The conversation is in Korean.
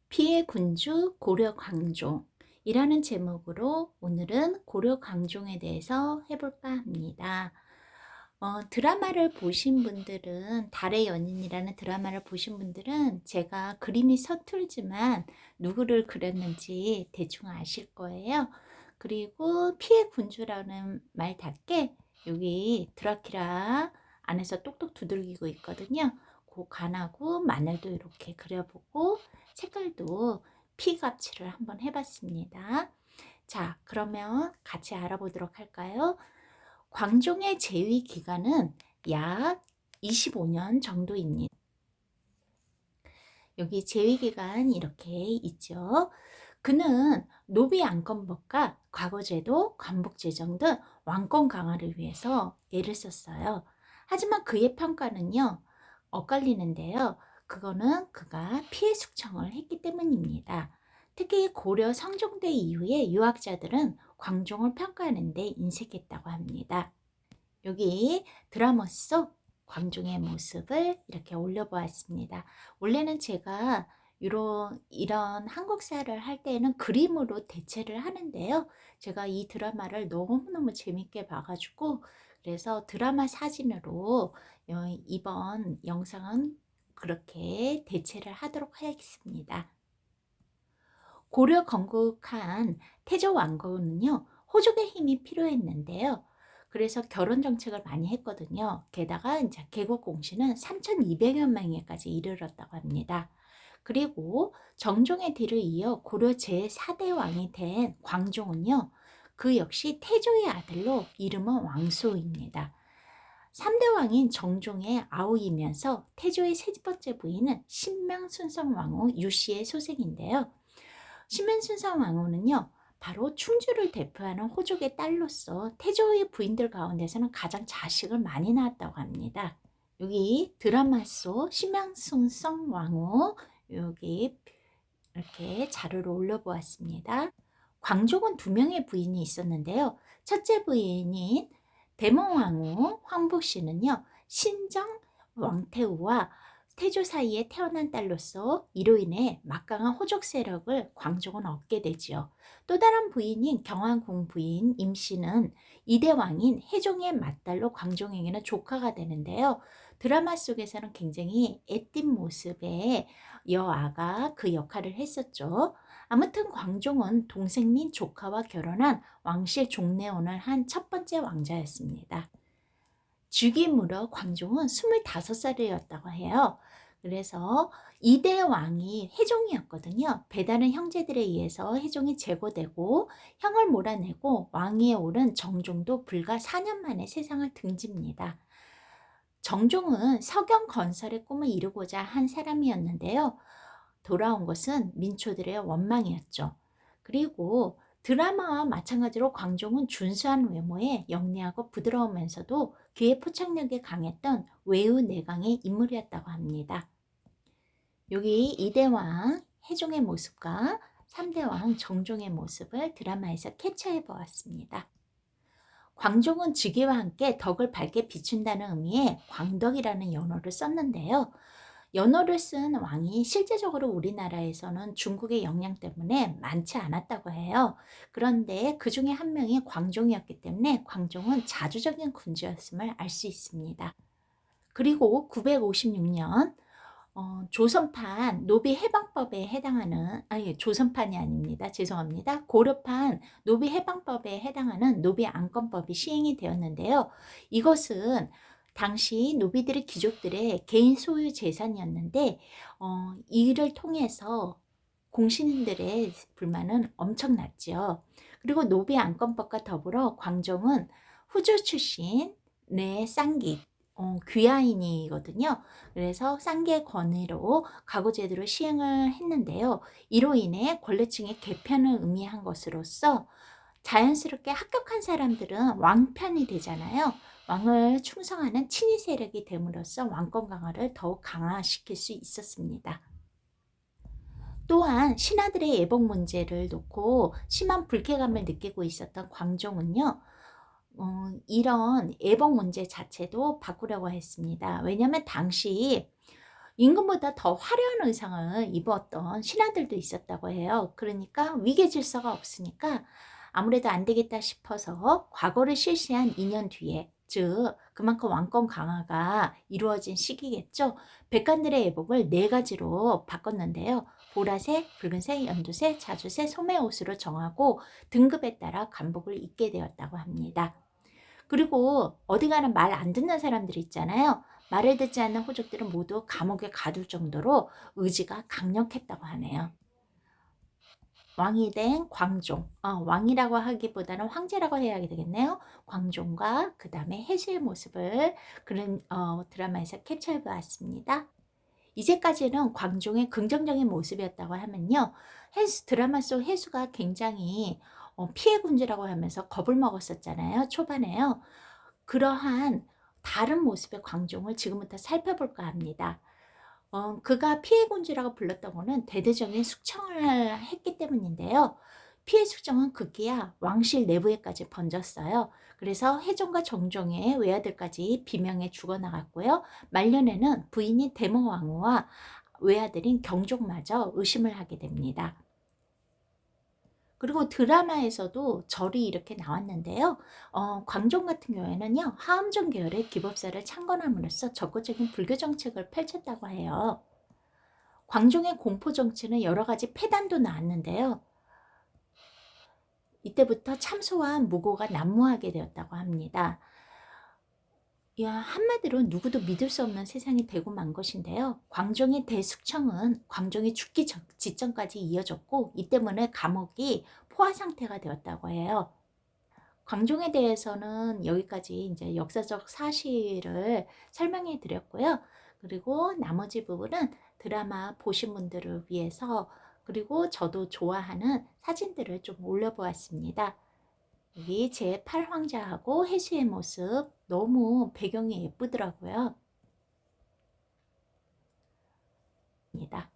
피해 군주 고려 광종이라는 제목으로 오늘은 고려 광종에 대해서 해볼까 합니다. 드라마를 보신 분들은 달의 연인이라는 드라마를 보신 분들은 제가 그림이 서툴지만 누구를 그렸는지 대충 아실 거예요. 그리고 피해 군주라는 말답게 여기 드라큘라 안에서 똑똑 두들기고 있거든요. 그 간하고 마늘도 이렇게 그려보고 색깔도 피값칠을 한번 해봤습니다. 자, 그러면 같이 알아보도록 할까요? 광종의 재위 기간은 약 25년 정도입니다. 여기 재위 기간 이렇게 있죠. 그는 노비 안건법과 과거제도, 관복제정 등 왕권 강화를 위해서 애를 썼어요. 하지만 그의 평가는요, 엇갈리는데요. 그거는 그가 피해 숙청을 했기 때문입니다. 특히 고려 성종대 이후에 유학자들은 광종을 평가하는 데 인색했다고 합니다. 여기 드라마 속 광종의 모습을 이렇게 올려보았습니다. 원래는 제가 이런 한국사를 할 때는 그림으로 대체를 하는데요. 제가 이 드라마를 너무너무 재밌게 봐가지고 그래서 드라마 사진으로 이번 영상은 그렇게 대체를 하도록 하겠습니다. 고려 건국한 태조 왕건은요, 호족의 힘이 필요했는데요. 그래서 결혼 정책을 많이 했거든요. 게다가 이제 개국 공신은 3,200여 명에까지 이르렀다고 합니다. 그리고 정종의 뒤를 이어 고려 제4대 왕이 된 광종은요, 그 역시 태조의 아들로 이름은 왕소입니다. 3대 왕인 정종의 아우이면서 태조의 세 번째 부인은 신명순성왕후 유씨의 소생인데요. 신명순성 왕후는요, 바로 충주를 대표하는 호족의 딸로서 태조의 부인들 가운데서는 가장 자식을 많이 낳았다고 합니다. 여기 드라마 속 신명순성 왕후 여기 이렇게 자료를 올려보았습니다. 광종은 두 명의 부인이 있었는데요. 첫째 부인인 대몽왕후 황보씨는요, 신정 왕태우와 태조 사이에 태어난 딸로서 이로 인해 막강한 호족 세력을 광종은 얻게 되지요. 또 다른 부인인 경환궁 부인 임씨는 이대 왕인 해종의 맏딸로 광종에게는 조카가 되는데요. 드라마 속에서는 굉장히 애띤 모습의 여아가 그 역할을 했었죠. 아무튼 광종은 동생 및 조카와 결혼한 왕실 종래혼을 한 첫 번째 왕자였습니다. 즉위무렵 광종은 25살이었다고 해요. 그래서 2대 왕이 해종이었거든요. 배다른 형제들에 의해서 해종이 제거되고 형을 몰아내고 왕위에 오른 정종도 불과 4년 만에 세상을 등집니다. 정종은 서경 건설의 꿈을 이루고자 한 사람이었는데요. 돌아온 것은 민초들의 원망이었죠. 그리고 드라마와 마찬가지로 광종은 준수한 외모에 영리하고 부드러우면서도 그의 포착력이 강했던 외의 내강의 인물이었다고 합니다. 여기 2대왕 해종의 모습과 3대왕 정종의 모습을 드라마에서 캡처해 보았습니다. 광종은 즉위와 함께 덕을 밝게 비춘다는 의미의 광덕이라는 연호를 썼는데요. 연호를 쓴 왕이 실제적으로 우리나라에서는 중국의 영향 때문에 많지 않았다고 해요. 그런데 그 중에 한 명이 광종이었기 때문에 광종은 자주적인 군주였음을 알 수 있습니다. 그리고 956년 조선판 노비 해방법에 해당하는 조선판이 아닙니다. 죄송합니다. 고려판 노비 해방법에 해당하는 노비 안건법이 시행이 되었는데요. 이것은 당시 노비들의 귀족들의 개인 소유 재산이었는데 이를 통해서 공신들의 불만은 엄청났죠. 그리고 노비 안건법과 더불어 광종은 후조 출신의 쌍기 귀하인이거든요. 그래서 쌍계 권위로 가구제도를 시행을 했는데요. 이로 인해 권력층의 개편을 의미한 것으로서 자연스럽게 합격한 사람들은 왕편이 되잖아요. 왕을 충성하는 친위 세력이 됨으로써 왕권 강화를 더욱 강화시킬 수 있었습니다. 또한 신하들의 애복 문제를 놓고 심한 불쾌감을 느끼고 있었던 광종은요. 이런 애복 문제 자체도 바꾸려고 했습니다. 왜냐하면 당시 임금보다 더 화려한 의상을 입었던 신하들도 있었다고 해요. 그러니까 위계 질서가 없으니까 아무래도 안 되겠다 싶어서 과거를 실시한 2년 뒤에, 즉 그만큼 왕권 강화가 이루어진 시기겠죠. 백관들의 예복을 네 가지로 바꿨는데요. 보라색, 붉은색, 연두색, 자주색, 소매옷으로 정하고 등급에 따라 관복을 입게 되었다고 합니다. 그리고 어디 가는 말 안 듣는 사람들 있잖아요. 말을 듣지 않는 호족들은 모두 감옥에 가둘 정도로 의지가 강력했다고 하네요. 왕이 된 광종, 왕이라고 하기보다는 황제라고 해야 되겠네요. 광종과 그 다음에 해수의 모습을 그런 드라마에서 캡처해 보았습니다. 이제까지는 광종의 긍정적인 모습이었다고 하면요. 드라마 속 해수가 굉장히 피해군주라고 하면서 겁을 먹었었잖아요. 초반에요. 그러한 다른 모습의 광종을 지금부터 살펴볼까 합니다. 그가 피해군주라고 불렀던 거는 대대적인 숙청을 했기 때문인데요. 피해 숙청은 급기야 왕실 내부에까지 번졌어요. 그래서 해종과 정종의 외아들까지 비명에 죽어나갔고요. 말년에는 부인인 대모왕후와 외아들인 경종마저 의심을 하게 됩니다. 그리고 드라마에서도 절이 이렇게 나왔는데요. 광종 같은 경우에는요, 하음종 계열의 기법사를 창건함으로써 적극적인 불교 정책을 펼쳤다고 해요. 광종의 공포 정치는 여러 가지 폐단도 나왔는데요. 이때부터 참소한 무고가 난무하게 되었다고 합니다. 한마디로 누구도 믿을 수 없는 세상이 되고 만 것인데요. 광종의 대숙청은 광종이 죽기 직전까지 이어졌고, 이 때문에 감옥이 포화 상태가 되었다고 해요. 광종에 대해서는 여기까지 이제 역사적 사실을 설명해 드렸고요. 그리고 나머지 부분은 드라마 보신 분들을 위해서, 그리고 저도 좋아하는 사진들을 좀 올려보았습니다. 여기 제 8황자하고 해수의 모습 너무 배경이 예쁘더라고요. 입니다.